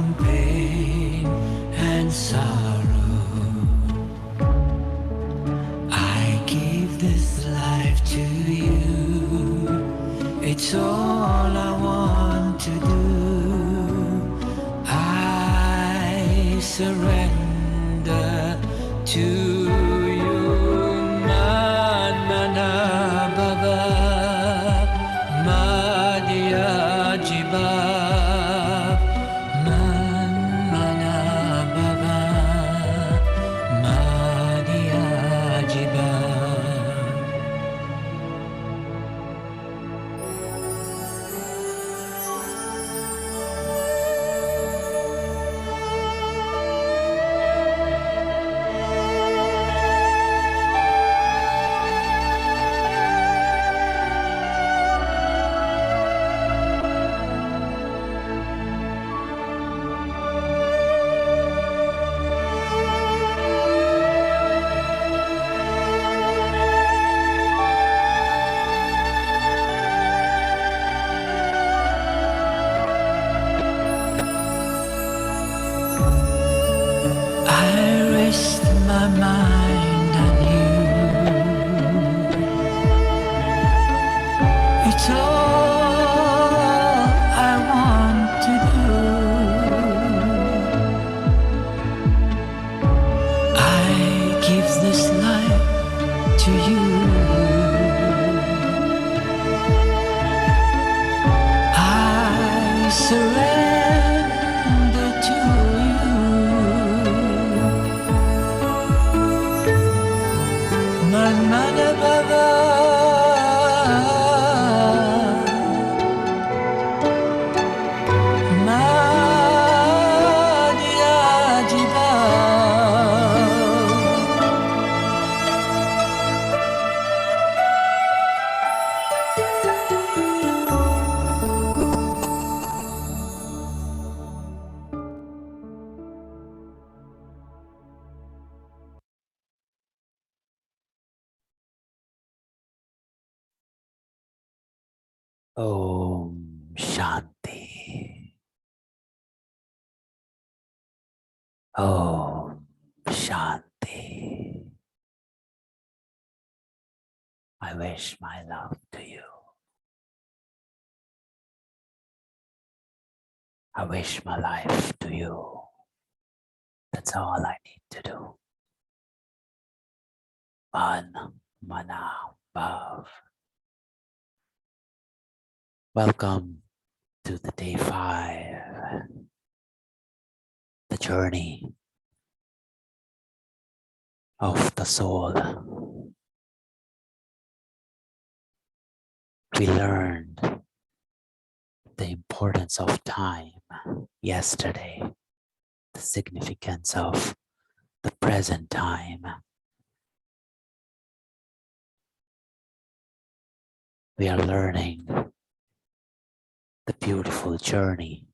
from pain and sorrow. I give this life to you. It's all I want to do. I surrender to you. Manmana Baba Madhya Jiva. Manmana Baba Madhya Jiva. I rest my mind on you. It's all I want to do. I give this life to you. I surrender to you. Manmana Baba Madhya Jiva. Om Shanti. Om Shanti. I wish my love to you. I wish my life to you. That's all I need to do. Man, mana, bhav. Welcome to the day 5, the journey of the soul. We learned the importance of time yesterday, the significance of the present time. We are learning the beautiful journey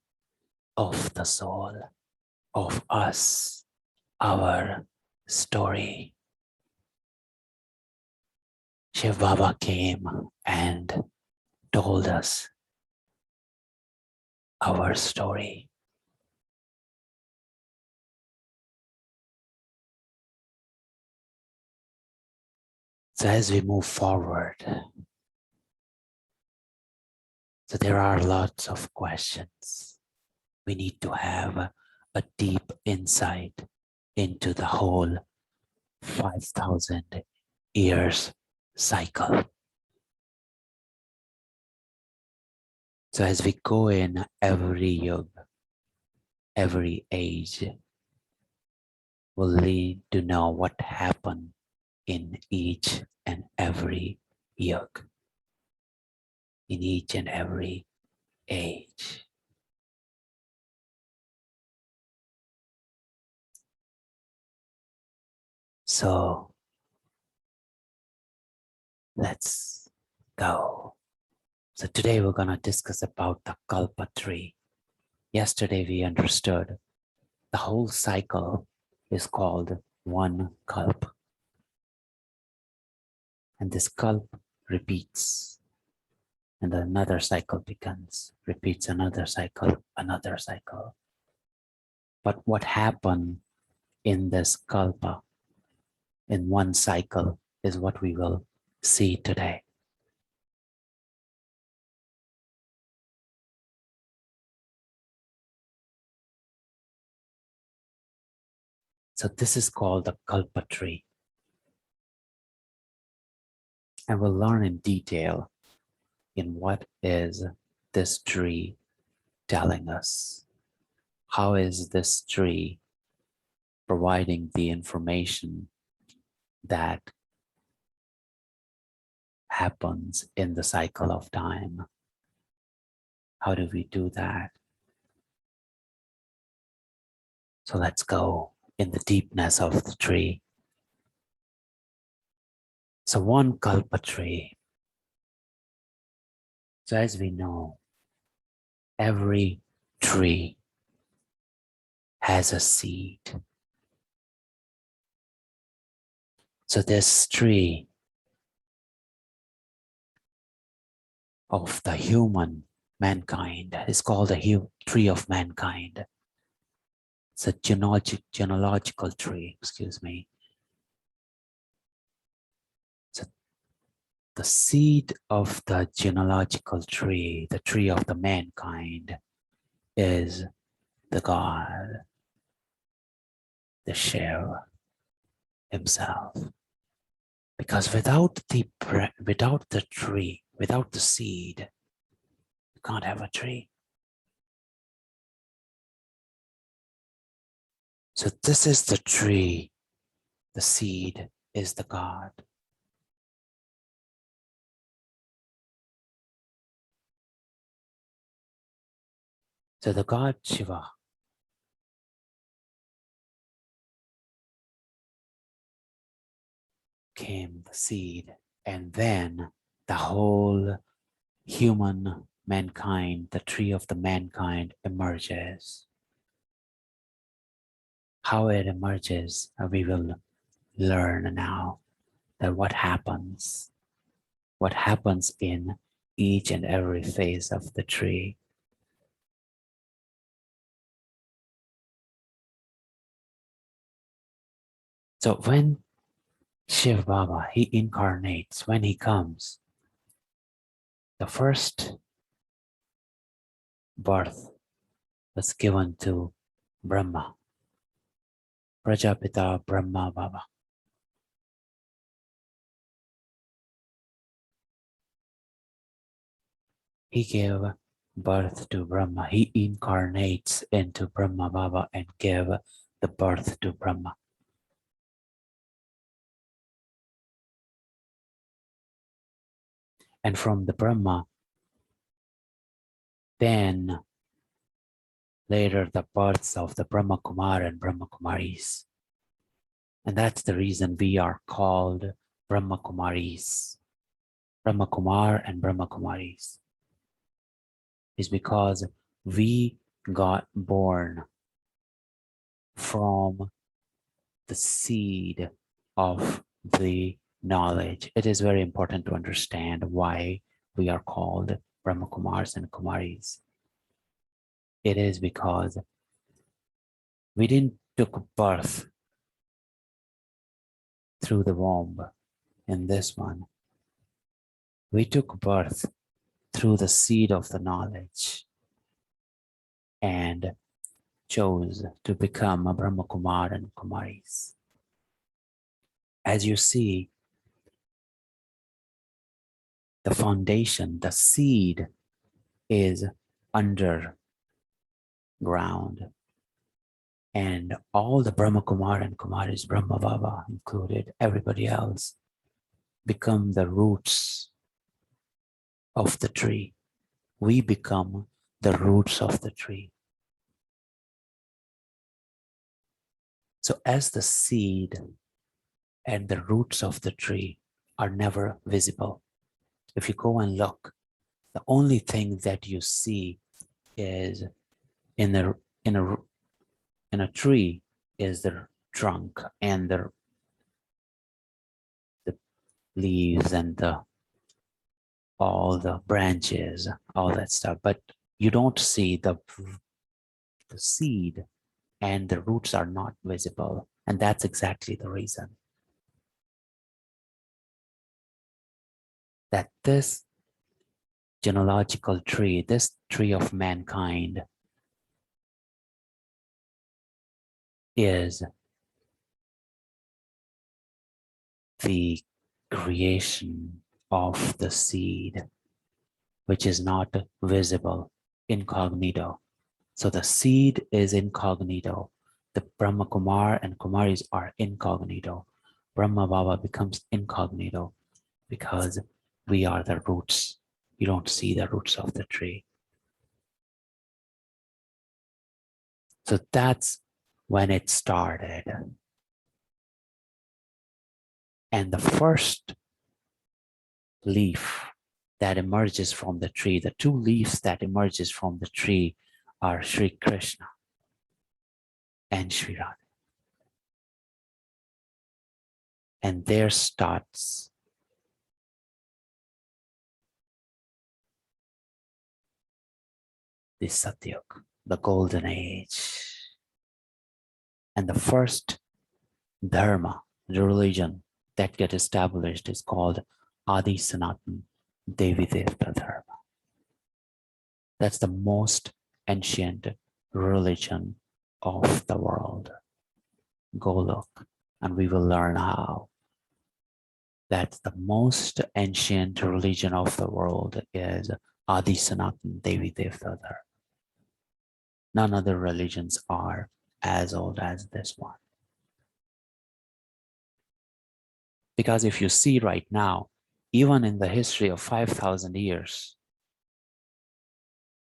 of the soul, of us, our story. Shiv Baba came and told us our story. So as we move forward, so there are lots of questions. We need to have a deep insight into the whole 5,000 years cycle. So as we go in every yuga, every age, we'll need to know what happened in each and every yuga, in each and every age. So let's go. So today we're going to discuss about the Kalpa tree. Yesterday we understood the whole cycle is called one Kalpa. And this Kalpa repeats. And another cycle begins, repeats another cycle, But what happened in this kalpa, in one cycle, is what we will see today. So this is called the kalpa tree. And we'll learn in detail in what is this tree telling us. How is this tree providing the information that happens in the cycle of time? How do we do that? So let's go in the deepness of the tree. So one kalpa tree. So as we know, every tree has a seed. So this tree of the human mankind is called the tree of mankind. It's a genealogical tree, excuse me. So the seed of the genealogical tree, the tree of the mankind, is the God, the Shiv himself. Because without the tree, without the seed, you can't have a tree. So this is the tree, the seed is the God. So the God Shiva came the seed, and then the whole human mankind, the tree of the mankind emerges. How it emerges, we will learn now that what happens in each and every phase of the tree. So when Shiv Baba, he incarnates, when he comes, the first birth was given to Brahma, Prajapita Brahma Baba. He gave birth to Brahma. He incarnates into Brahma Baba and gave the birth to Brahma. And from the Brahma, then later the births of the Brahma Kumar and Brahma Kumaris. And that's the reason we are called Brahma Kumaris. Brahma Kumar and Brahma Kumaris is because we got born from the seed of the knowledge. It is very important to understand why we are called Brahma Kumars and Kumaris. It is because we didn't take birth through the womb in this one. We took birth through the seed of the knowledge and chose to become a Brahma Kumar and Kumaris. As you see, the foundation, the seed is underground, and all the Brahma Kumar and Kumaris, Brahma Baba included, everybody else, become the roots of the tree. We become the roots of the tree. So as the seed and the roots of the tree are never visible, if you go and look, the only thing that you see is in a tree is the trunk and the leaves and all the branches, all that stuff. But you don't see the seed and the roots are not visible. And that's exactly the reason that this genealogical tree, this tree of mankind, is the creation of the seed, which is not visible, incognito. So the seed is incognito. The Brahma Kumar and Kumaris are incognito. Brahma Baba becomes incognito because we are the roots. You don't see the roots of the tree. So that's when it started. And the first leaf that emerges from the tree, the two leaves that emerges from the tree are Sri Krishna and Sri Radha. And there starts the Satyug, the golden age. And the first dharma, the religion that gets established is called Adi Sanatan Devi Devta Dharma. That's the most ancient religion of the world. Go look, and we will learn how. That the most ancient religion of the world is Adi Sanatan Devi Devta Dharma. None other religions are as old as this one. Because if you see right now, even in the history of 5,000 years,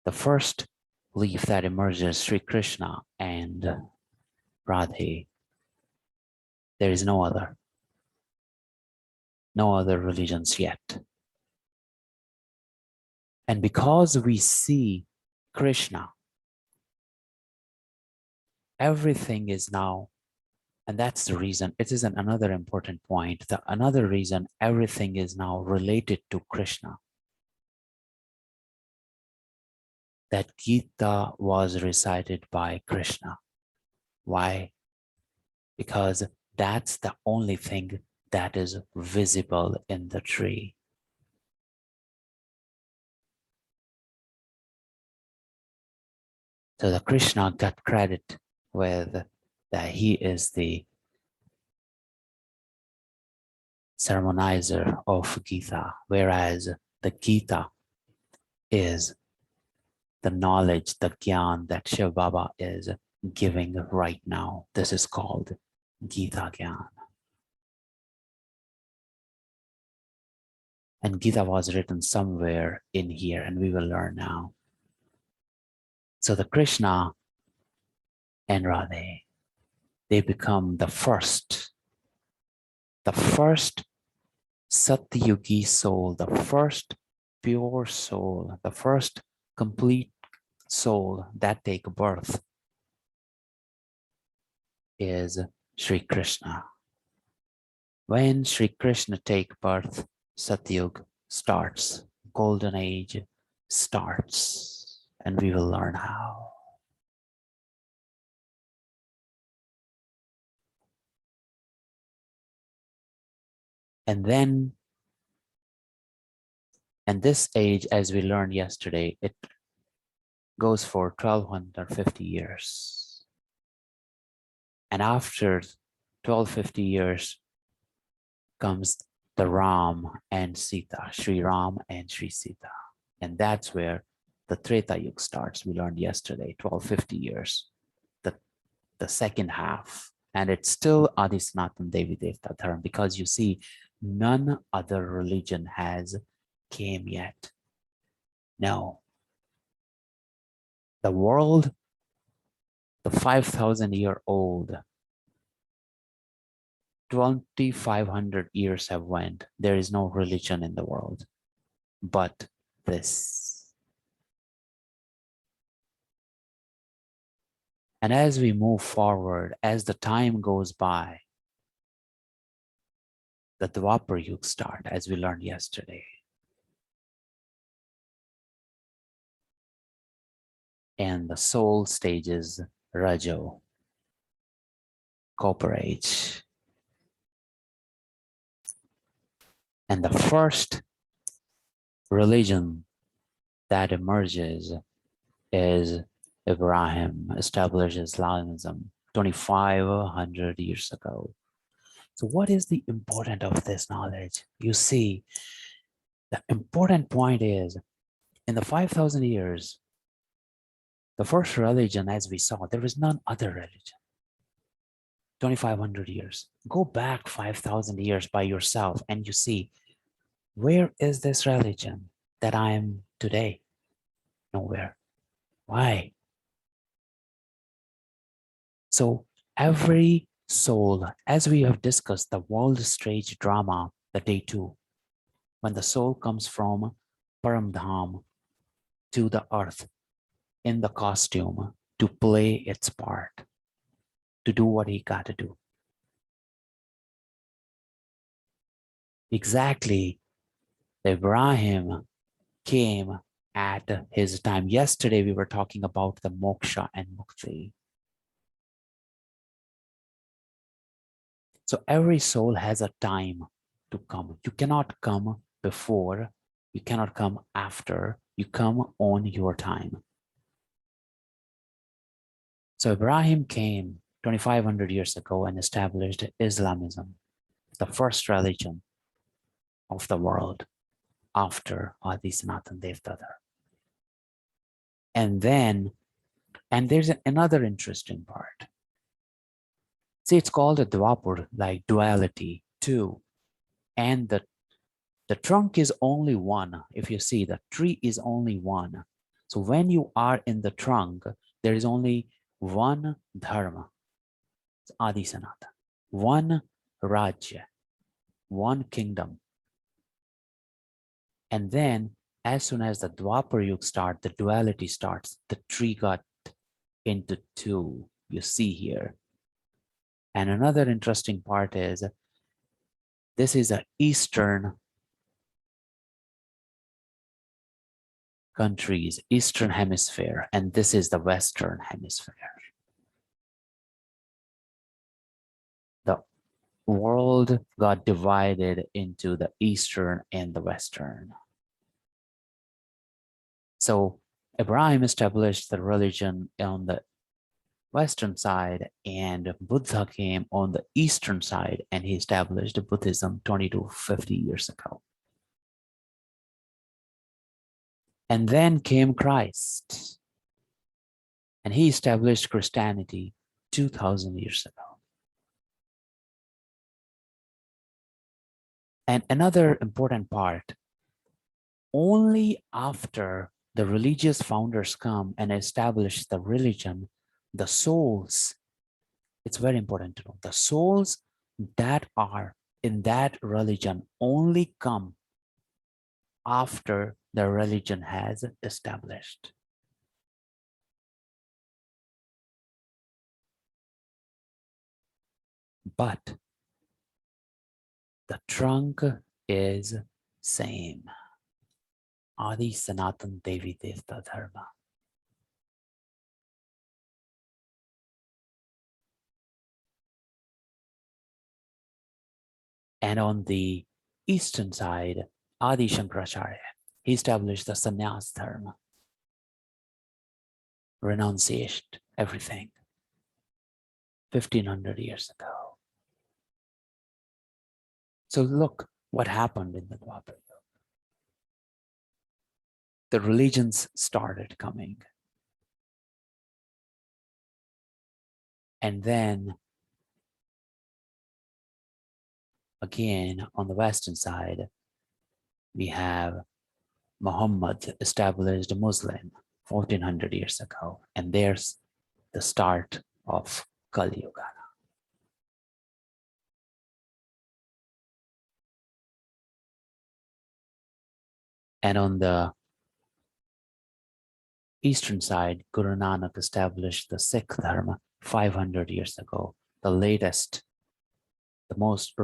the first leaf that emerges, Sri Krishna and Radhe, there is no other religions yet. And because we see Krishna, everything is now, and that's the reason, it is another important point, another reason everything is now related to Krishna. That Gita was recited by Krishna. Why? Because that's the only thing that is visible in the tree. So the Krishna got credit with that he is the sermonizer of Gita, whereas the Gita is the knowledge, the gyan that Shiv Baba is giving right now. This is called Gita Gyan. And Gita was written somewhere in here, and we will learn now. So the Krishna and Radhe, they become the first Satyugi soul, the first pure soul, the first complete soul that take birth is Sri Krishna. When Sri Krishna take birth, Satyug starts, golden age starts, and we will learn how. And then, and this age, as we learned yesterday, it goes for 1250 years. And after 1250 years comes the Ram and Sita, Sri Ram and Sri Sita. And that's where the Treta Yuga starts. We learned yesterday, 1250 years, the second half. And it's still Adi Sanatan Devi Devta Dharma, because you see, none other religion has came yet. No. The world, the 5,000-year-old, 2,500 years have went. There is no religion in the world but this. And as we move forward, as the time goes by, the Dwapar Yuga start, as we learned yesterday. And the soul stages Rajo, Copper Age. And the first religion that emerges is Ibrahim established Islamism 2,500 years ago. So what is the importance of this knowledge? You see, the important point is in the 5,000 years, the first religion, as we saw, there is none other religion. 2,500 years. Go back 5,000 years by yourself and you see, where is this religion that I am today? Nowhere. Why? So every soul, as we have discussed the world stage drama, the day 2, when the soul comes from Paramdham to the earth in the costume to play its part, to do what he got to do. Exactly, Ibrahim came at his time. Yesterday, we were talking about the moksha and mukti. So every soul has a time to come. You cannot come before, you cannot come after, you come on your time. So Ibrahim came 2,500 years ago and established Islamism, the first religion of the world after Adi Sanatan Devdadar. And there's another interesting part. See, it's called a Dwapur, like duality, two. And the trunk is only one. If you see, the tree is only one. So when you are in the trunk, there is only one dharma, it's Adi Sanatan, one Rajya, one kingdom. And then as soon as the Dwapar Yuga starts, the duality starts, the tree got into two, you see here. And another interesting part is, this is an Eastern countries, Eastern Hemisphere, and this is the Western Hemisphere. The world got divided into the Eastern and the Western. So Ibrahim established the religion on the Western side and Buddha came on the Eastern side and he established Buddhism 20 to 50 years ago. And then came Christ and he established Christianity 2,000 years ago. And another important part, only after the religious founders come and establish the religion, the souls, it's very important to know, the souls that are in that religion only come after the religion has established. But the trunk is same. Adi Sanatan Devi Devta Dharma. And on the eastern side, Adi Shankaracharya, he established the sannyas dharma, renunciation, everything, 1,500 years ago. So look what happened in the Dwapar Yuga. The religions started coming. And then again, on the Western side, we have Muhammad established a Muslim 1,400 years ago. And there's the start of Kali Yuga. And on the eastern side, Guru Nanak established the Sikh Dharma 500 years ago. The latest, the most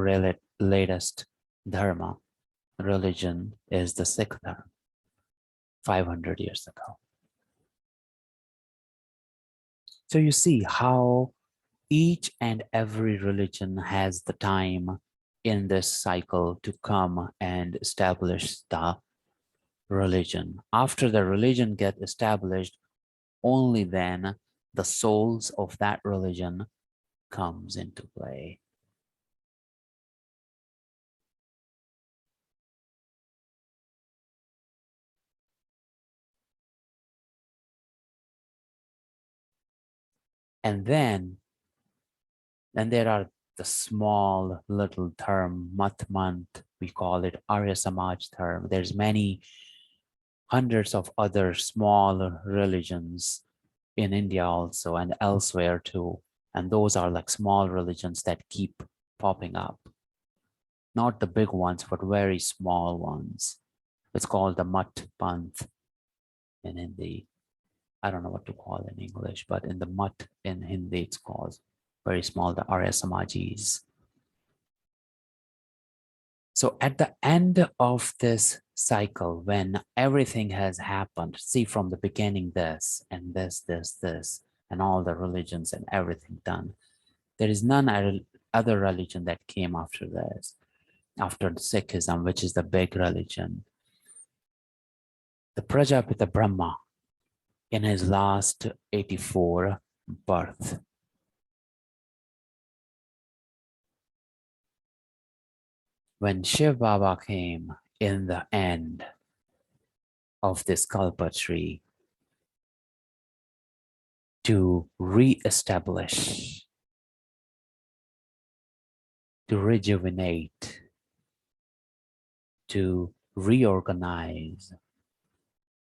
latest Dharma, religion is the Sikh Dharma, 500 years ago. So you see how each and every religion has the time in this cycle to come and establish the religion. After the religion gets established, only then the souls of that religion comes into play. And then there are the small little term, Matmant, we call it Arya Samaj term. There's many hundreds of other small religions in India also and elsewhere too. And those are like small religions that keep popping up. Not the big ones, but very small ones. It's called the Mat Panth in Hindi. I don't know what to call it in English, but in the Mat in Hindi, it's called very small, the Arya Samajis. So at the end of this cycle, when everything has happened, see from the beginning this and this, and all the religions and everything done, there is none other religion that came after this, after Sikhism, which is the big religion. The Prajapita Brahma, in his last 84 birth, when Shiv Baba came in the end of this Kalpa tree to re-establish, to rejuvenate, to reorganize,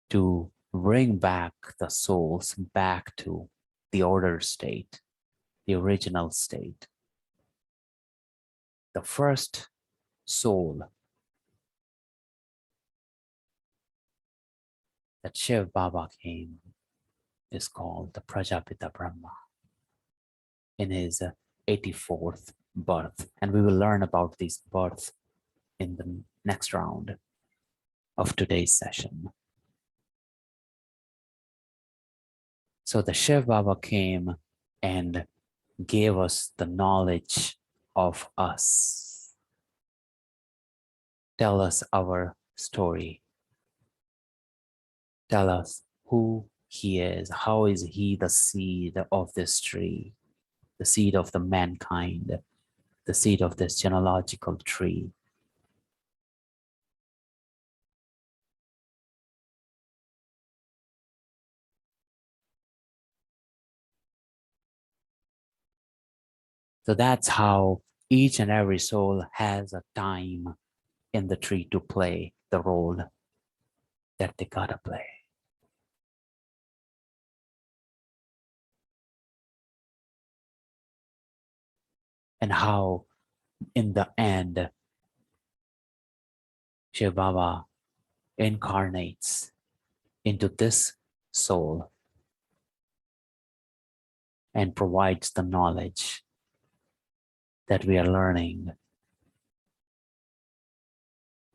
to bring back the souls back to the ordered state, the original state. The first soul that Shiv Baba came is called the Prajapita Brahma in his 84th birth. And we will learn about these births in the next round of today's session. So the Shiv Baba came and gave us the knowledge of us. Tell us our story. Tell us who he is. How is he the seed of this tree, the seed of the mankind, the seed of this genealogical tree? So that's how each and every soul has a time in the tree to play the role that they gotta play. And how in the end, Shiv Baba incarnates into this soul and provides the knowledge that we are learning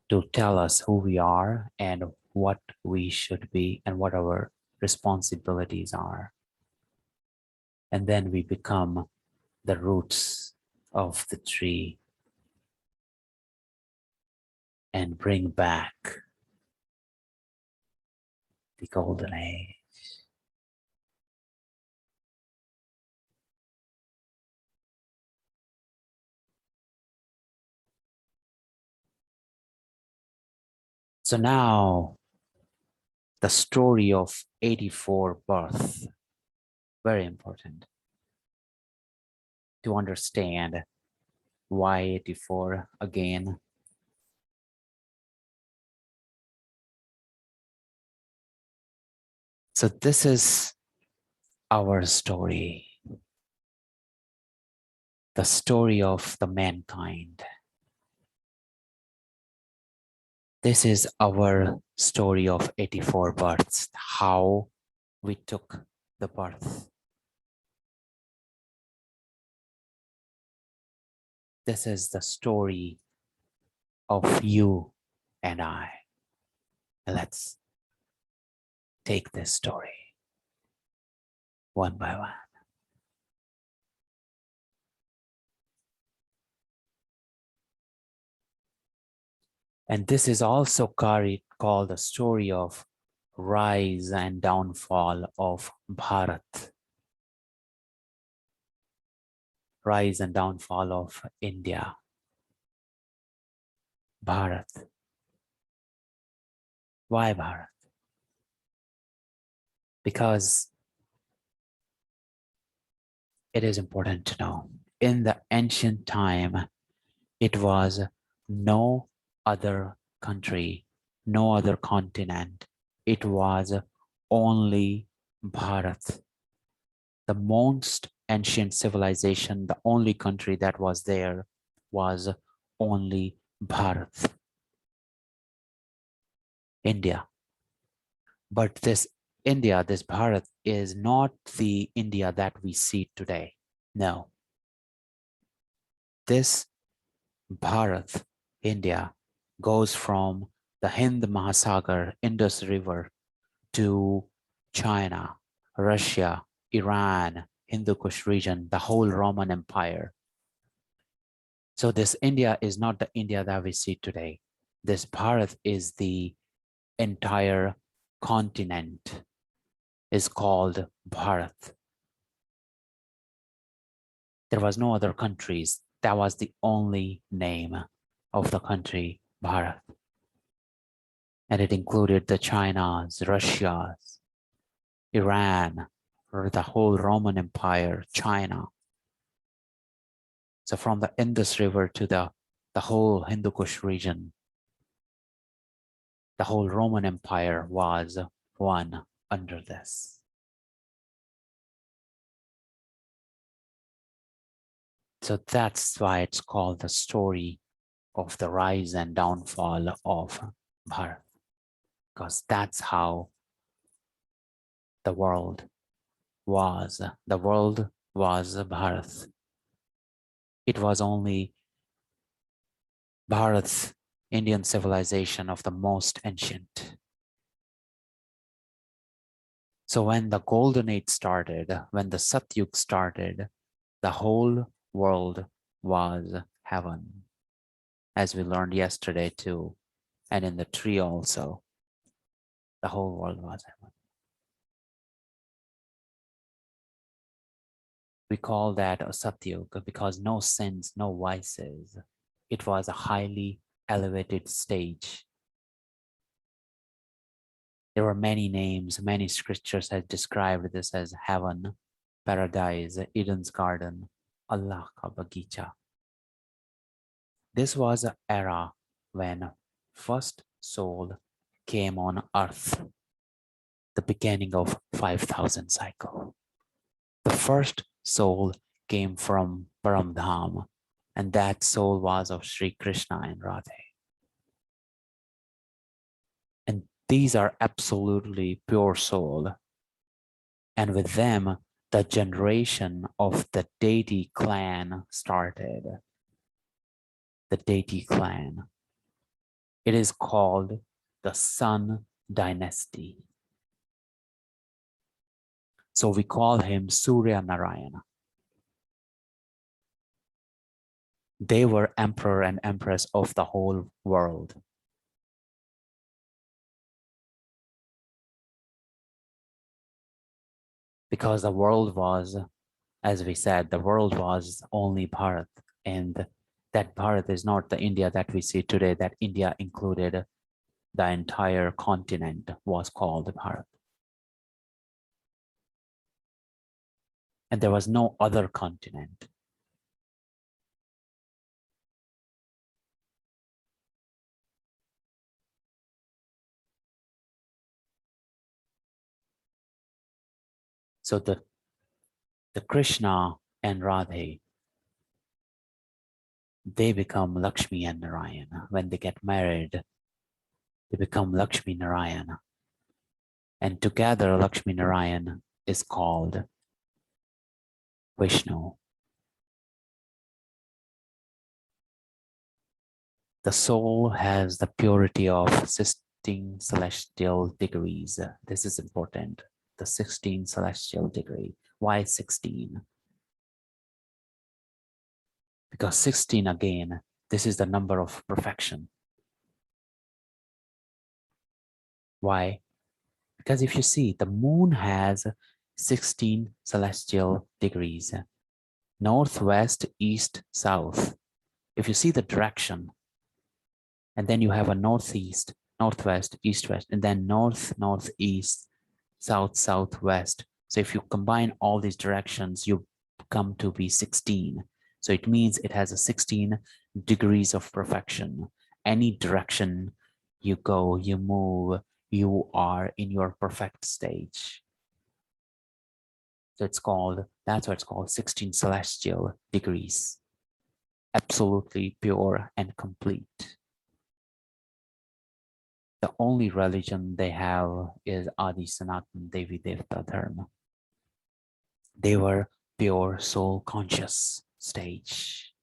to tell us who we are and what we should be and what our responsibilities are. And then we become the roots of the tree and bring back the golden age. So now the story of 84 birth, very important to understand why 84 again. So this is our story, the story of the mankind. This is our story of 84 births, how we took the birth. This is the story of you and I. Let's take this story one by one. And this is also called the story of rise and downfall of Bharat, rise and downfall of India, Bharat. Why Bharat? Because it is important to know. In the ancient time, it was no other country, no other continent. It was only Bharat. The most ancient civilization, the only country that was there was only Bharat, India. But this India, this Bharat, is not the India that we see today. No. This Bharat, India, goes from the Hind Mahasagar, Indus River, to China, Russia, Iran, Hindu Kush region, the whole Roman Empire. So this India is not the India that we see today. This Bharat is the entire continent, is called Bharat. There was no other countries. That was the only name of the country, Bharat. And it included the Chinas, Russias, Iran, or the whole Roman Empire, China. So from the Indus River to the whole Hindu Kush region, the whole Roman Empire was one under this. So that's why it's called the story of the rise and downfall of Bharat, because that's how the world was. The world was Bharat. It was only Bharat's Indian civilization of the most ancient. So when the Golden Age started, when the Satyug started, the whole world was heaven, as we learned yesterday too, and in the tree also, the whole world was heaven. We call that a Satyug because no sins, no vices. It was a highly elevated stage. There were many names, many scriptures have described this as heaven, paradise, Eden's garden, Allah ka bagicha. This was an era when first soul came on earth, the beginning of 5,000 cycle. The first soul came from Paramdham, and that soul was of Sri Krishna and Radhe. And these are absolutely pure soul. And with them, the generation of the deity clan started. The deity clan. It is called the Sun Dynasty. So we call him Surya Narayana. They were emperor and empress of the whole world. Because the world was, as we said, the world was only Bharat. And that Bharat is not the India that we see today. That India included the entire continent was called Bharat. And there was no other continent. So the Krishna and Radhe, they become Lakshmi and Narayana. When they get married, they become Lakshmi Narayana. And together, Lakshmi Narayana is called Vishnu. The soul has the purity of 16 celestial degrees. This is important. The 16 celestial degree. Why 16? Because 16 again, this is the number of perfection. Why? Because if you see, the moon has 16 celestial degrees, northwest, east, south. If you see the direction, and then you have a northeast, northwest, east, west, and then north, northeast, south, southwest. So if you combine all these directions, you come to be 16. So it means it has a 16 degrees of perfection. Any direction you go, you move, you are in your perfect stage. So that's what it's called, 16 celestial degrees. Absolutely pure and complete. The only religion they have is Adi Sanatan Devi Devta Dharma. They were pure soul conscious stage.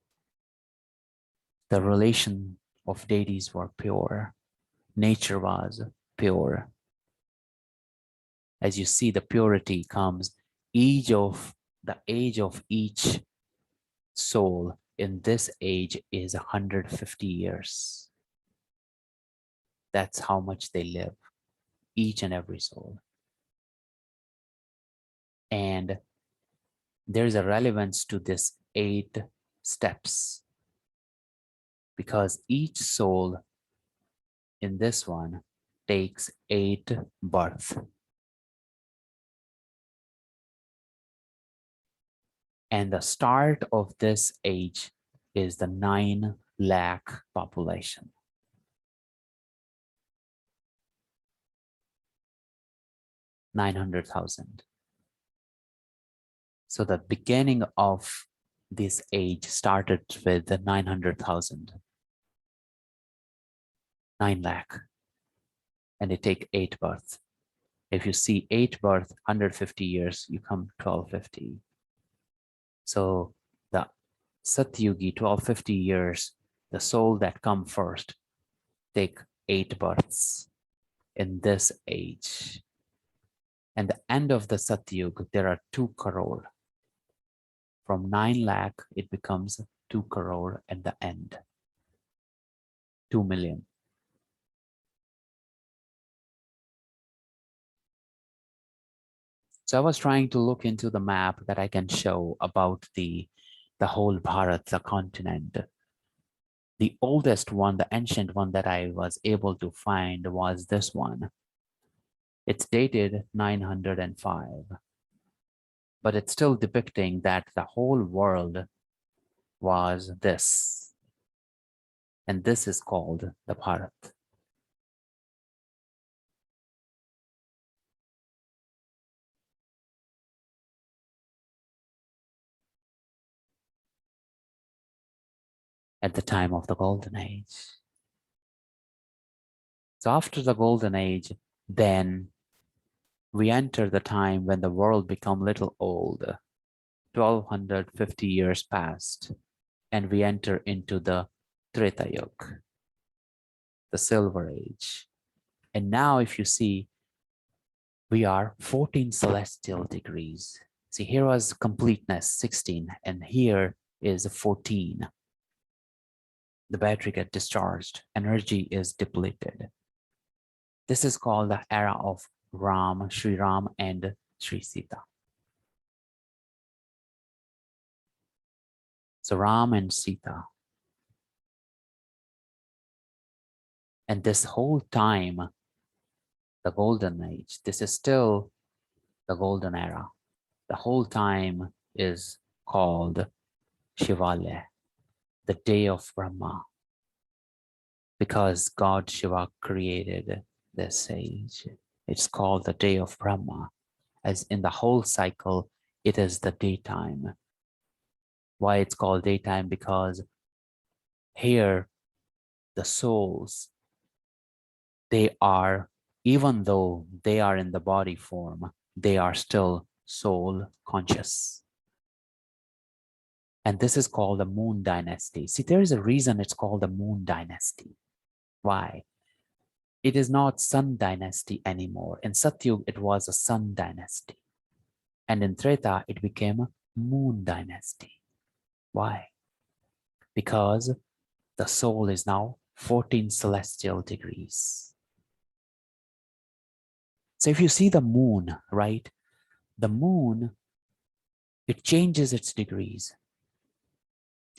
The relation of deities were pure. Nature was pure. As you see, the purity comes, the age of each soul in this age is 150 years. That's how much they live, each and every soul. And there's a relevance to this 8 steps, because each soul in this one takes 8 births. And the start of this age is the 9 lakh population. 900,000. So the beginning of this age started with the 900,000. 9 lakh. And they take 8 births. If you see 8 births, 150 years, you come 1250. So the Satyugi, 1250 years, the soul that come first, take 8 births in this age. And the end of the Satyug, there are 2 crore. From 9 lakh, it becomes 2 crore at the end. 2 million. So I was trying to look into the map that I can show about the whole Bharat, the continent. The oldest one, the ancient one that I was able to find was this one. It's dated 905, but it's still depicting that the whole world was this. And this is called the Bharat. At the time of the Golden Age. So after the Golden Age, then we enter the time when the world become little old. 1250 years passed, and we enter into the Treta Yuga, the Silver Age. And now if you see, we are 14 celestial degrees. See, here was completeness, 16, and here is 14. The battery gets discharged, energy is depleted. This is called the era of Ram, Sri Ram, and Sri Sita. So Ram and Sita. And this whole time, the Golden Age, this is still the Golden Era. The whole time is called Shivalya, the day of Brahma, because God Shiva created this age. It's called the day of Brahma, as in the whole cycle, it is the daytime. Why it's called daytime? Because here, the souls, they are, even though they are in the body form, they are still soul conscious. And this is called the Moon Dynasty. See, there is a reason it's called the Moon Dynasty. Why? It is not Sun Dynasty anymore. In Satyug, it was a Sun Dynasty. And in Treta, it became a Moon Dynasty. Why? Because the soul is now 14 celestial degrees. So if you see the moon, right? The moon, it changes its degrees.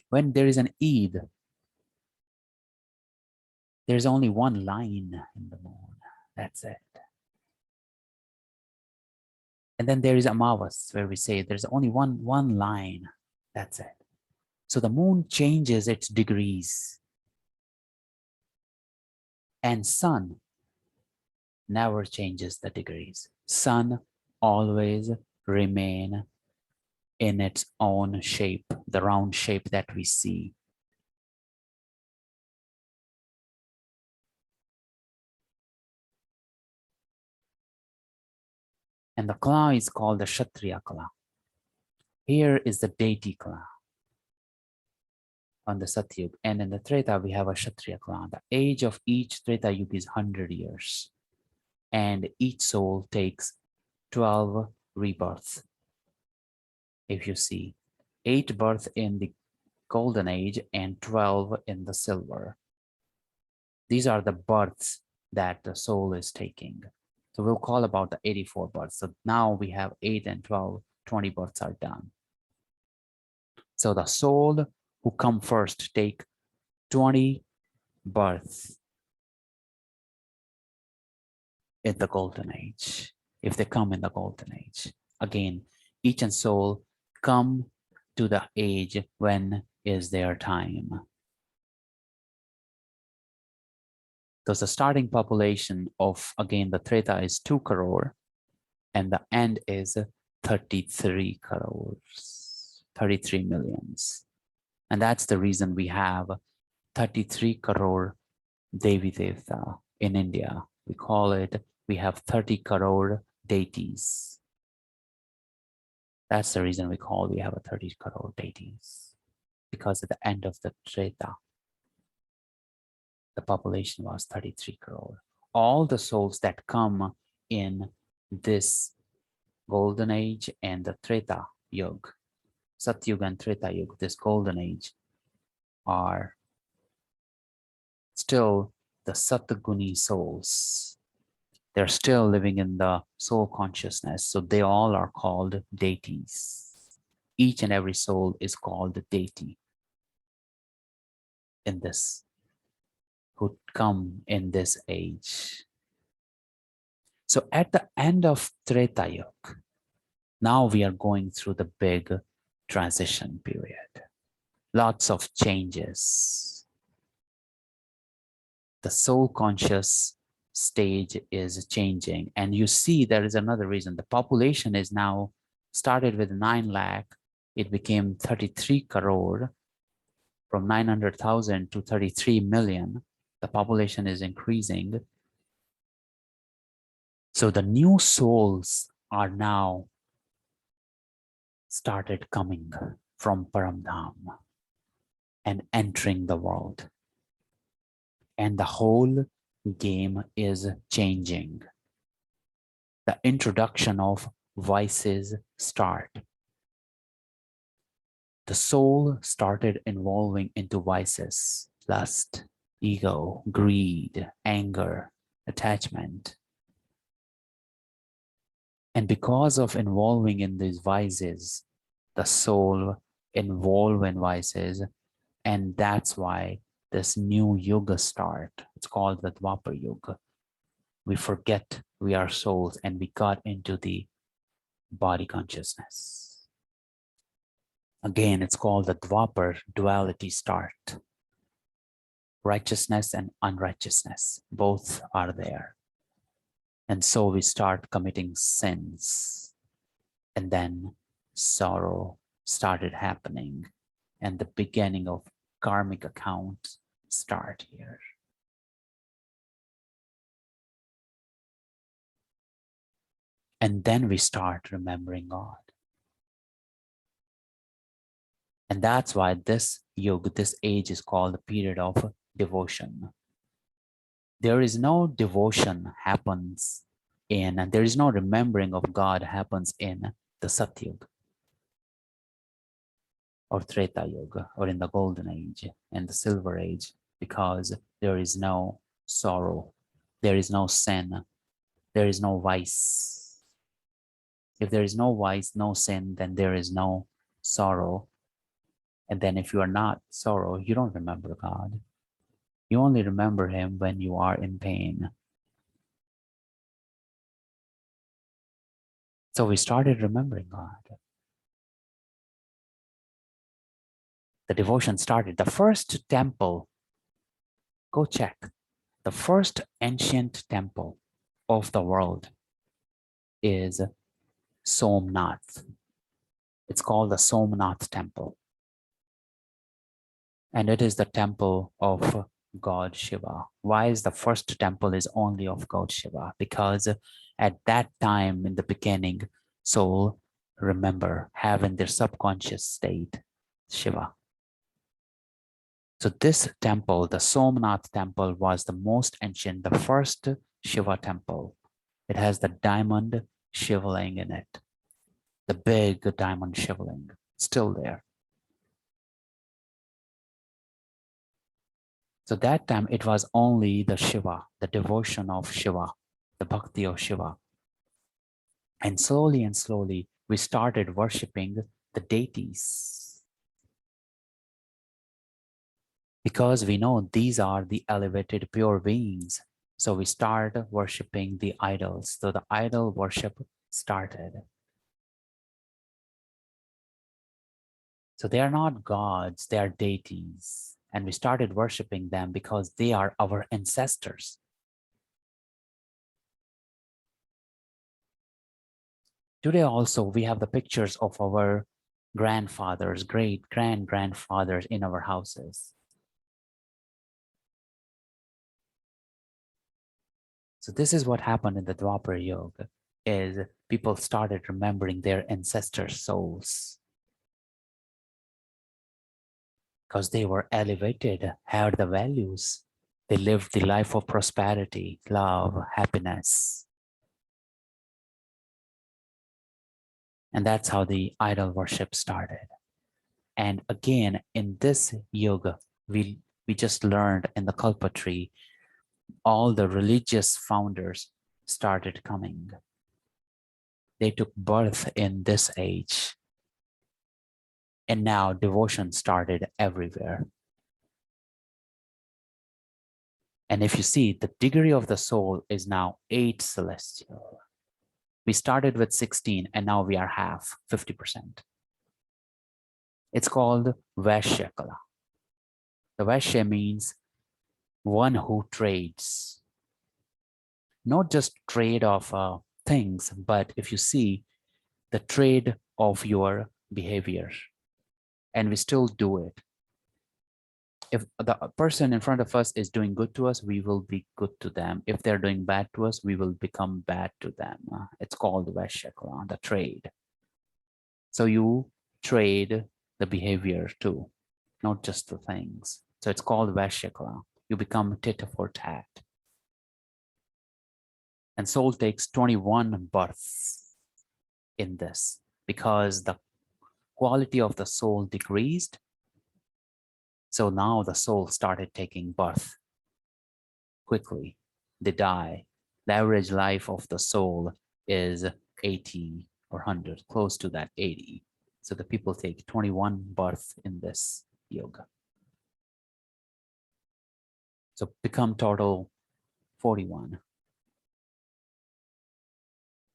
When there is an Eid, there's only one line in the moon. That's it. And then there is Amavas, where we say there's only one line. That's it. So the moon changes its degrees. And sun never changes the degrees. Sun always remain in its own shape, the round shape that we see. And the Kala is called the Kshatriya Kala. Here is the deity Kala on the Satyug. And in the Treta, we have a Kshatriya Kala. The age of each Treta Yuga is 100 years. And each soul takes 12 rebirths. If you see, 8 births in the golden age and 12 in the silver. These are the births that the soul is taking. So we'll call about the 84 births. So now we have 8 and 12, 20 births are done. So the soul who come first take 20 births in the golden age, if they come in the golden age. Again, each and soul come to the age when is their time. Because the starting population of, again, the Treta is 2 crore, and the end is 33 crores, 33 millions. And that's the reason we have 33 crore Devi Devta in India. We call it, we have 30 crore deities. That's the reason we have a 30 crore deities. Because at the end of the Treta, the population was 33 crore. All the souls that come in this golden age and the Treta Yuga, Satyuga and Treta Yuga, this golden age, are still the Satguni souls. They're still living in the soul consciousness. So they all are called deities. Each and every soul is called a deity in this, who come in this age. So at the end of Treta Yuga, now we are going through the big transition period. Lots of changes. The soul conscious stage is changing. And you see there is another reason. The population is now started with 9 lakh. It became 33 crore. From 900,000 to 33 million. The population is increasing. So the new souls are now started coming from Paramdham and entering the world. And the whole game is changing. The introduction of vices start. The soul started evolving into vices, lust, ego, greed, anger, attachment. And because of involving in these vices, the soul involved in vices, and that's why this new yuga start. It's called the Dwapar Yuga. We forget we are souls and we got into the body consciousness. Again, it's called the Dwapar duality start. Righteousness and unrighteousness, both are there. And so we start committing sins. And then sorrow started happening. And the beginning of karmic accounts start here. And then we start remembering God. And that's why this yuga, this age is called the period of devotion. There is no devotion happens in, and there is no remembering of God happens in the Satyuga or Treta Yuga or in the Golden Age and the Silver Age, because there is no sorrow, there is no sin, there is no vice. If there is no vice, no sin, then there is no sorrow. And then if you are not sorrow, you don't remember God. You only remember him when you are in pain. So we started remembering God. The devotion started. The first temple, go check. The first ancient temple of the world is Somnath. It's called the Somnath temple. And it is the temple of God Shiva. Why is the first temple is only of God Shiva? Because at that time in the beginning, soul have in their subconscious state Shiva. So this temple, the Somnath temple, was the most ancient, the first Shiva temple. It has the diamond shivling in it, the big diamond shivling, still there. So that time it was only the Shiva, the devotion of Shiva, the bhakti of Shiva. And slowly, we started worshipping the deities. Because we know these are the elevated pure beings. So we start worshipping the idols. So the idol worship started. So they are not gods, they are deities. And we started worshiping them because they are our ancestors. Today also, we have the pictures of our grandfathers, great-grandfathers in our houses. So this is what happened in the Dwapara Yuga, is people started remembering their ancestor souls because they were elevated, had the values. They lived the life of prosperity, love, happiness. And that's how the idol worship started. And again, in this yoga, we just learned in the Kalpa tree, all the religious founders started coming. They took birth in this age. And now devotion started everywhere. And if you see, the degree of the soul is now 8 celestial. We started with 16 and now we are half, 50%. It's called Vaishya Kala. The Vaishya means one who trades. Not just trade of things, but if you see the trade of your behavior, and we still do it. If the person in front of us is doing good to us, we will be good to them. If they're doing bad to us, we will become bad to them. It's called Vaishya, the trade. So you trade the behavior too, not just the things. So it's called Vaishya. You become tit for tat. And soul takes 21 births in this because the quality of the soul decreased. So now the soul started taking birth quickly. They die. The average life of the soul is 80 or 100, close to that 80. So the people take 21 births in this yoga. So become total 41.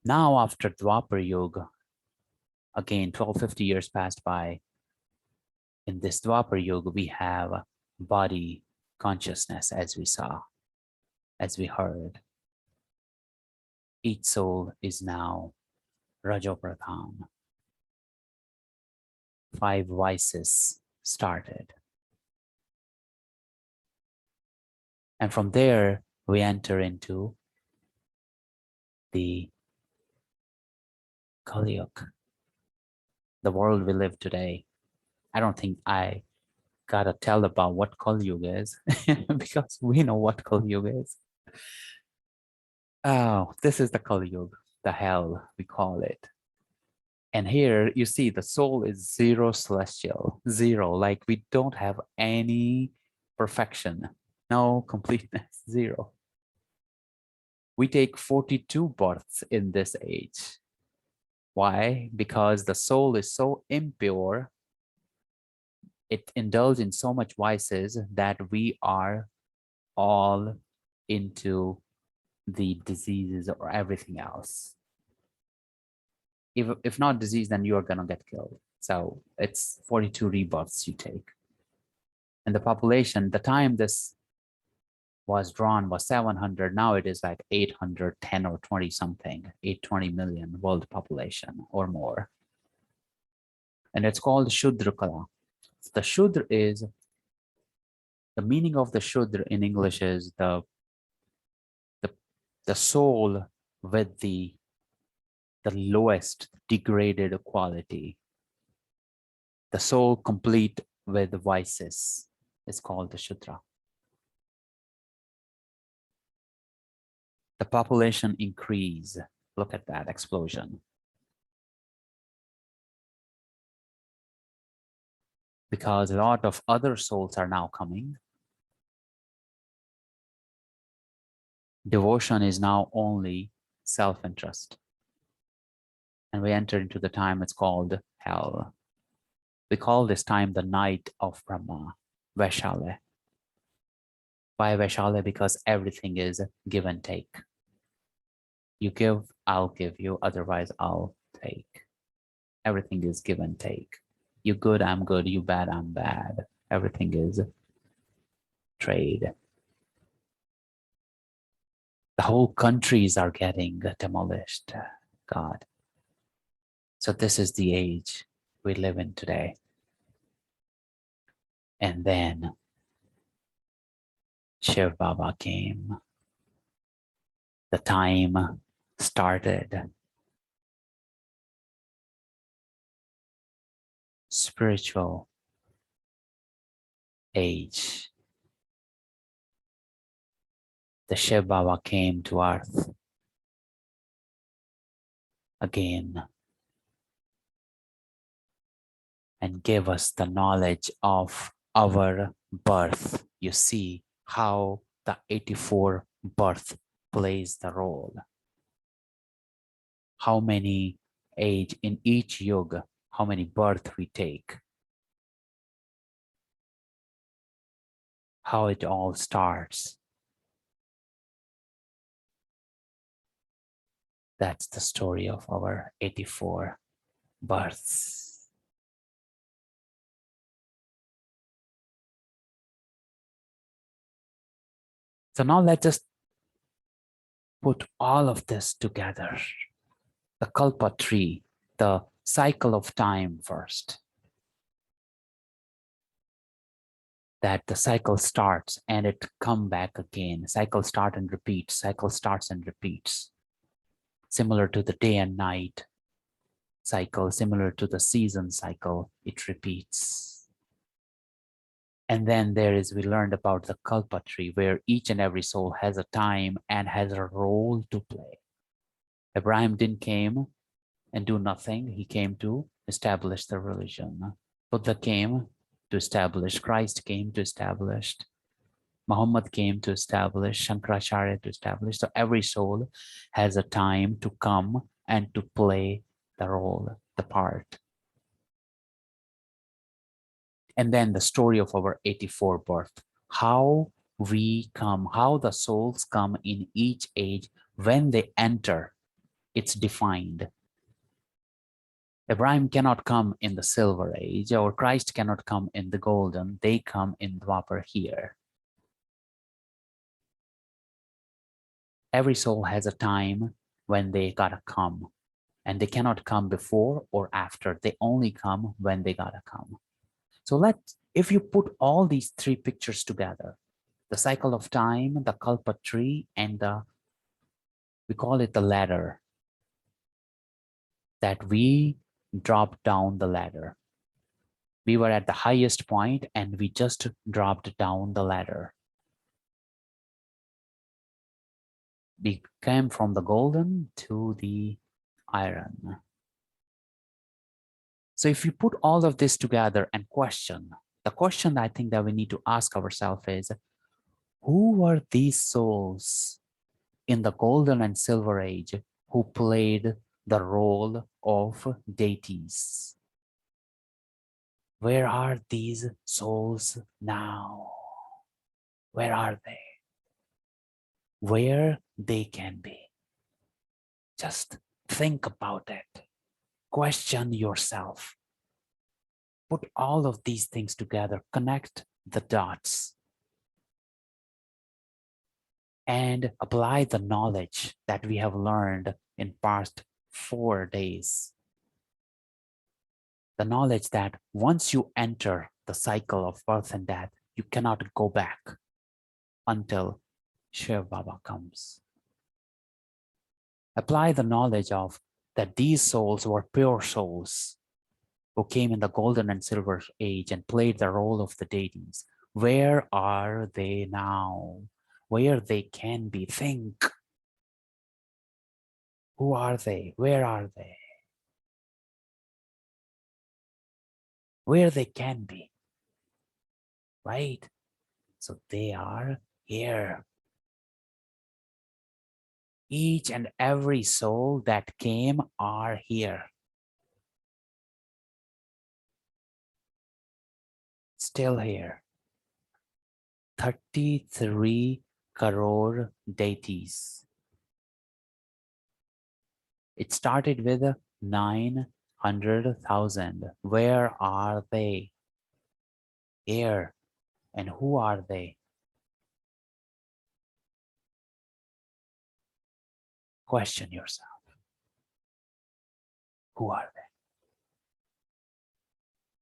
Now after Dwapara Yuga, again, 1250 years passed by. In this Dwapara Yuga, we have body consciousness, as we saw, as we heard. Each soul is now Rajopradhan. 5 vices started. And from there, we enter into the Kali Yuga, the world we live today. I don't think I gotta tell about what Kali Yuga is because we know what Kali Yuga is. Oh, this is the Kali Yuga, the hell we call it. And here you see the soul is 0 celestial, 0, like we don't have any perfection, no completeness, 0. We take 42 births in this age. Why? Because the soul is so impure, it indulges in so much vices that we are all into the diseases or everything else. If not disease, then you are going to get killed. So it's 42 rebirths you take. And the population, the time this was drawn was 700. Now it is like 810 or 20 something, 820 million world population or more. And it's called Shudra Kala. The Shudra is, the meaning of the Shudra in English is the soul with the lowest degraded quality. The soul complete with vices is called the Shudra. The population increase. Look at that explosion. Because a lot of other souls are now coming. Devotion is now only self-interest. And we enter into the time it's called hell. We call this time the night of Brahma, Vaishale. Why Vaishale? Because everything is give and take. You give, I'll give you, otherwise I'll take. Everything is give and take. You good, I'm good. You bad, I'm bad. Everything is trade. The whole countries are getting demolished, God. So this is the age we live in today. And then Shiv Baba came. The time started. Spiritual age. The Shiv Baba came to earth again and gave us the knowledge of our birth. You see how the 84 birth plays the role. How many age in each yoga, how many birth we take. How it all starts. That's the story of our 84 births. So now let's just put all of this together. The Kalpa tree, the cycle of time first. That the cycle starts and it come back again. Cycle start and repeat, cycle starts and repeats. Similar to the day and night cycle, similar to the season cycle, it repeats. And then we learned about the Kalpa tree, where each and every soul has a time and has a role to play. Abraham didn't came and do nothing. He came to establish the religion. Buddha came to establish, Christ came to establish, Muhammad came to establish, Shankaracharya to establish. So every soul has a time to come and to play the role, the part. And then the story of our 84 birth, how we come, how the souls come in each age when they enter, it's defined. Abraham cannot come in the silver age, or Christ cannot come in the golden, they come in Dwapar here. Every soul has a time when they gotta come, and they cannot come before or after, they only come when they gotta come. So if you put all these three pictures together, the cycle of time, the Kalpa tree, and we call it the ladder, that we dropped down the ladder. We were at the highest point and we just dropped down the ladder. We came from the golden to the iron. So if you put all of this together and question, the question I think that we need to ask ourselves is, who were these souls in the golden and silver age who played the role of deities. Where are these souls now? Where are they? Where they can be. Just think about it. Question yourself. Put all of these things together, connect the dots, and apply the knowledge that we have learned in past 4 days. The knowledge that once you enter the cycle of birth and death, you cannot go back until Shiv Baba comes. Apply the knowledge of that these souls were pure souls who came in the golden and silver age and played the role of the deities. Where are they now? Where they can be? Think. Who are they? Where are they? Where they can be, right? So they are here. Each and every soul that came are here. Still here. 33 crore deities. It started with 900,000. Where are they? Here. And who are they? Question yourself. Who are they?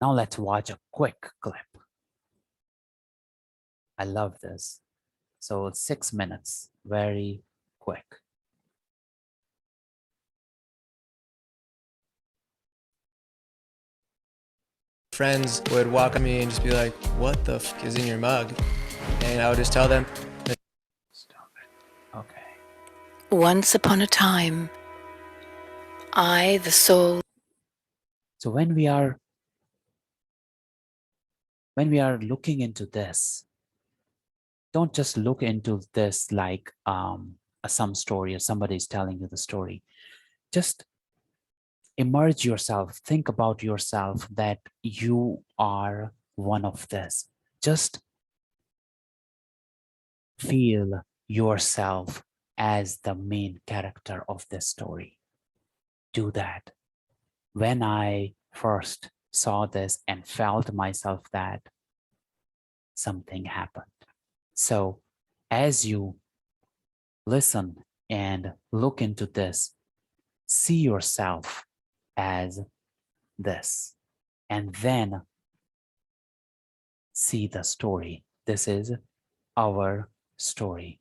Now let's watch a quick clip. I love this. So it's 6 minutes, very quick. Friends would walk up me and just be like, "What the f is in your mug?" And I would just tell them. Stop it. Okay. Once upon a time, I, the soul. So when we are looking into this, don't just look into this like some story or somebody is telling you the story. Just immerse yourself. Think about yourself that you are one of this. Just feel yourself as the main character of this story. Do that. When I first saw this and felt myself that, something happened. So as you listen and look into this, see yourself as this, and then see the story. This is our story.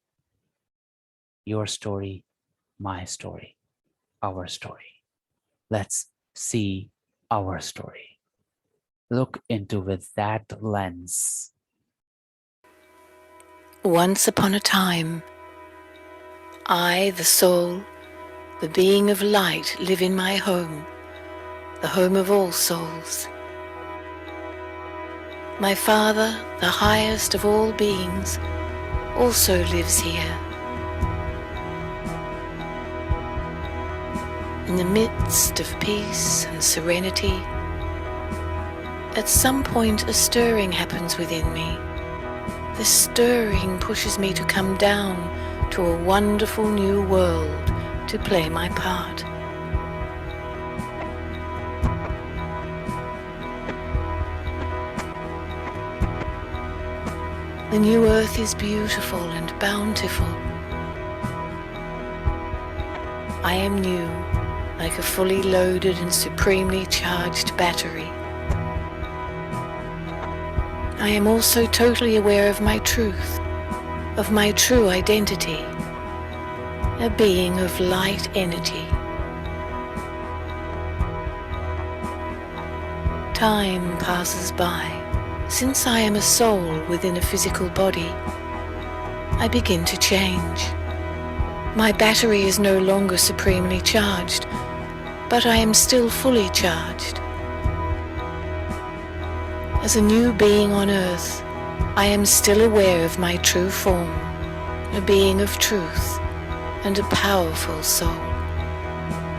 Your story, my story, our story. Let's see our story. Look into with that lens. Once upon a time, I, the soul, the being of light, live in my home, the home of all souls. My Father, the highest of all beings, also lives here. In the midst of peace and serenity, at some point a stirring happens within me. This stirring pushes me to come down to a wonderful new world to play my part. The new earth is beautiful and bountiful. I am new, like a fully loaded and supremely charged battery. I am also totally aware of my truth, of my true identity, a being of light energy. Time passes by. Since I am a soul within a physical body, I begin to change. My battery is no longer supremely charged, but I am still fully charged. As a new being on earth, I am still aware of my true form, a being of truth, and a powerful soul.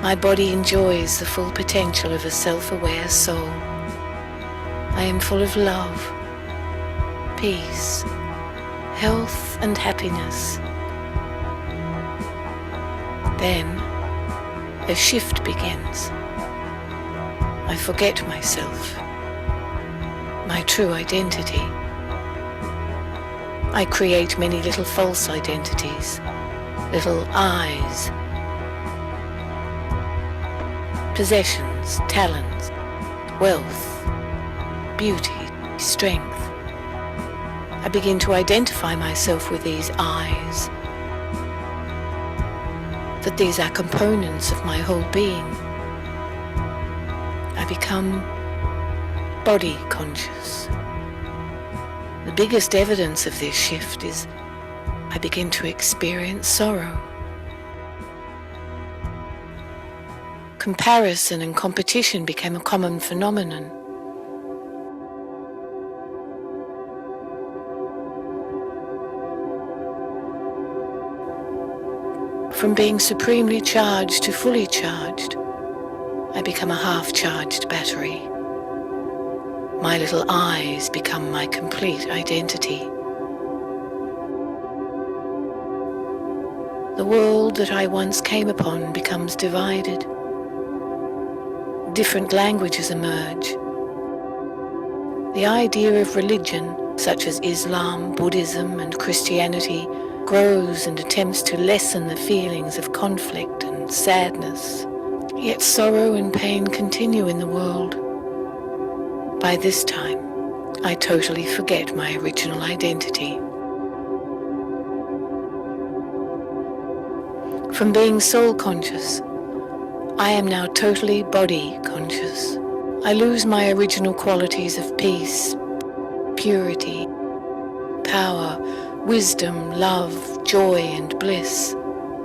My body enjoys the full potential of a self-aware soul. I am full of love, peace, health and happiness. Then a shift begins. I forget myself, my true identity. I create many little false identities, little I's, possessions, talents, wealth, beauty, strength. I begin to identify myself with these I's, that these are components of my whole being. I become body conscious. The biggest evidence of this shift is I begin to experience sorrow. Comparison and competition became a common phenomenon. From being supremely charged to fully charged, I become a half-charged battery. My little I's become my complete identity. The world that I once came upon becomes divided. Different languages emerge. The idea of religion, such as Islam, Buddhism, and Christianity, grows and attempts to lessen the feelings of conflict and sadness. Yet sorrow and pain continue in the world. By this time, I totally forget my original identity. From being soul conscious, I am now totally body conscious. I lose my original qualities of peace, purity, power, wisdom, love, joy, and bliss.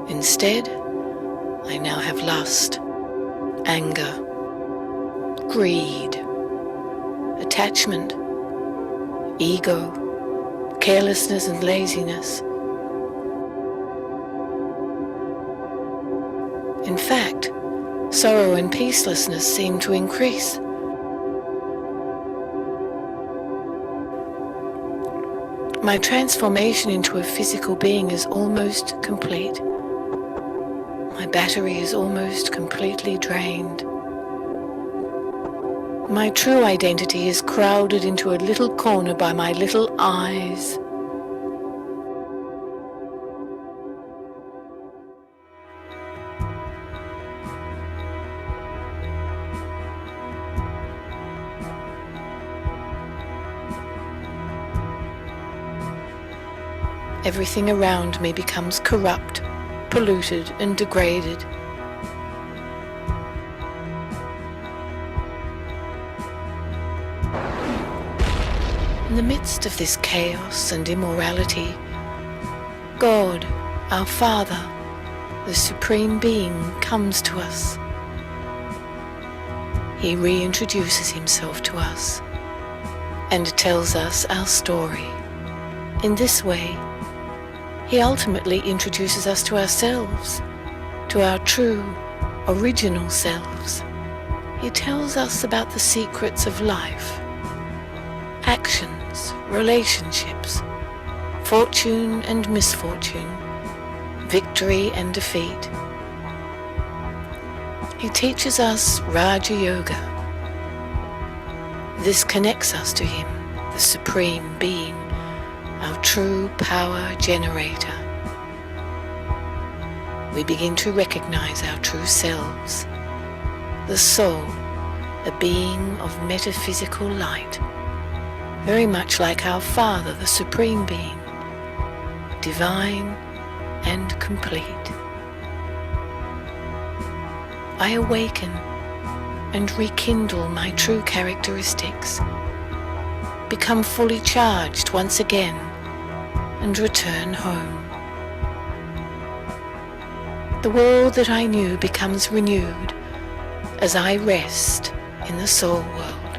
Instead, I now have lust, anger, greed, attachment, ego, carelessness and laziness. In fact, sorrow and peacelessness seem to increase. My transformation into a physical being is almost complete. My battery is almost completely drained. My true identity is crowded into a little corner by my little I's. Everything around me becomes corrupt, polluted, and degraded. In the midst of this chaos and immorality, God, our Father, the Supreme Being, comes to us. He reintroduces himself to us and tells us our story. In this way, he ultimately introduces us to ourselves, to our true, original selves. He tells us about the secrets of life, actions, relationships, fortune and misfortune, victory and defeat. He teaches us Rajyoga. This connects us to him, the Supreme Being, our true power generator. We begin to recognize our true selves, the soul, a being of metaphysical light, very much like our Father, the Supreme Being, divine and complete. I awaken and rekindle my true characteristics, become fully charged once again, and return home. The world that I knew becomes renewed as I rest in the soul world,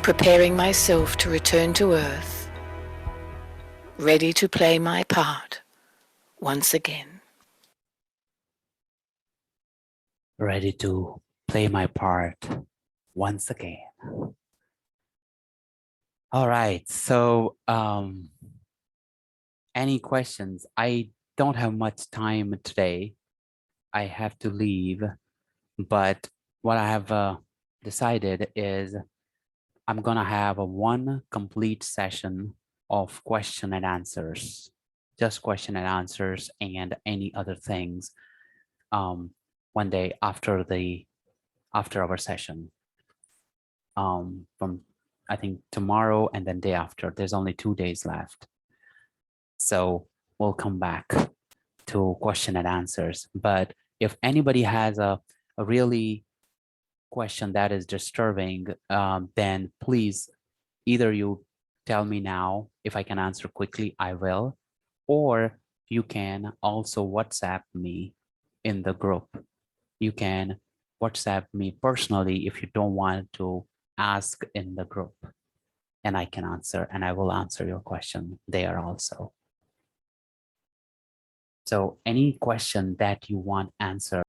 preparing myself to return to earth, ready to play my part once again. ready to play my part once again. All right, so any questions? I don't have much time today. I have to leave, but what I have decided is I'm gonna have a one complete session of question and answers, just question and answers and any other things one day after our session. From I think tomorrow and then day after. There's only 2 days left. So we'll come back to question and answers. But if anybody has a really question that is disturbing, then please either you tell me now. If I can answer quickly, I will, or you can also WhatsApp me in the group. You can WhatsApp me personally if you don't want to ask in the group, and I can answer, and I will answer your question there also. So any question that you want answered